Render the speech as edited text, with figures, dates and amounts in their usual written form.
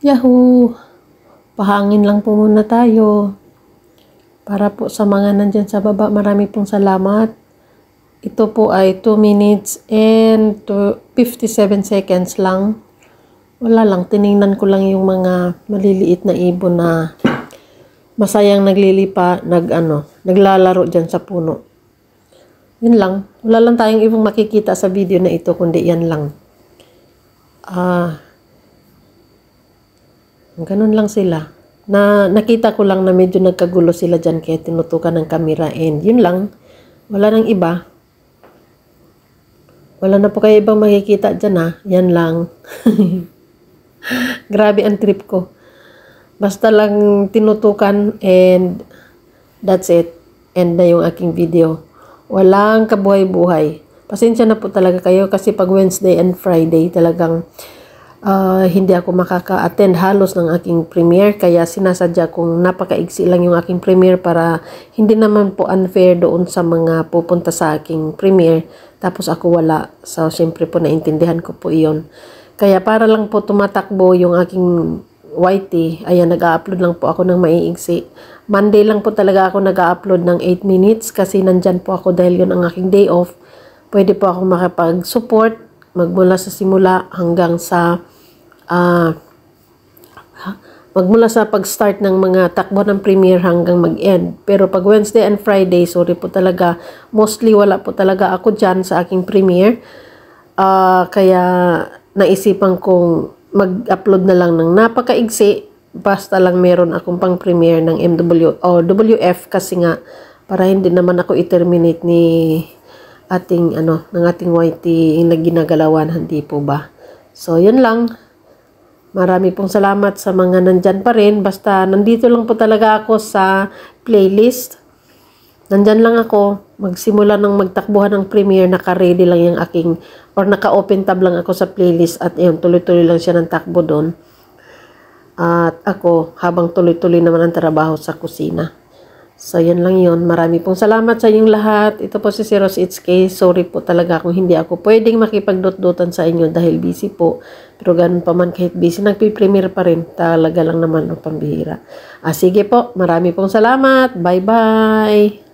Yahoo! Pahangin lang po muna tayo. Para po sa mga nandyan sa baba, marami pong salamat. Ito po ay 2 minutes and 57 seconds lang. Wala lang, tiningnan ko lang yung mga maliliit na ibon na masayang naglalaro dyan sa puno. Yun lang. Wala lang tayong ibang makikita sa video na ito, kundi yan lang. Ganun lang sila. Nakita ko lang na medyo nagkagulo sila dyan kaya tinutukan ng camera and yun lang. Wala nang iba. Wala na po kayo ibang makikita dyan Yan lang. Grabe ang trip ko. Basta lang tinutukan and that's it. End na yung aking video. Walang kabuhay-buhay. Pasensya na po talaga kayo kasi pag Wednesday and Friday talagang hindi ako makaka-attend halos ng aking premiere. Kaya sinasadya kong napakaigsi lang yung aking premiere para hindi naman po unfair doon sa mga pupunta sa aking premiere. Tapos ako wala. So, syempre po naintindihan ko po iyon. Kaya para lang po tumatakbo yung aking YT, ayan, nag-upload lang po ako ng maiigsi. Monday lang po talaga ako nag-upload ng 8 minutes kasi nandyan po ako dahil yun ang aking day off. Pwede po ako makapag-support magmula sa simula hanggang sa magmula sa pag-start ng mga takbo ng premiere hanggang mag-end. Pero pag Wednesday and Friday, sorry po talaga, mostly wala po talaga ako dyan sa aking premiere. Kaya naisipan kong mag-upload na lang ng napakaigsi basta lang meron akong pang premiere ng MW o WF kasi nga para hindi naman ako i-terminate ng ating YT na ginagalawan, hindi po ba? So, yun lang. Marami pong salamat sa mga nandyan pa rin. Basta nandito lang po talaga ako sa playlist. Nandyan lang ako. Magsimula ng magtakbuhan ng premiere, naka-ready lang yung aking, or naka-open tab lang ako sa playlist at yun, tuloy-tuloy lang siya ng takbo doon. At ako, habang tuloy-tuloy naman ang trabaho sa kusina. So, yan lang yun. Marami pong salamat sa inyong lahat. Ito po si Rose HK. Sorry po talaga kung hindi ako pwedeng makipagdot-dotan sa inyo dahil busy po. Pero ganun pa man kahit busy, nagpipremiere pa rin. Talaga lang naman ang pambihira. Sige po. Marami pong salamat. Bye-bye.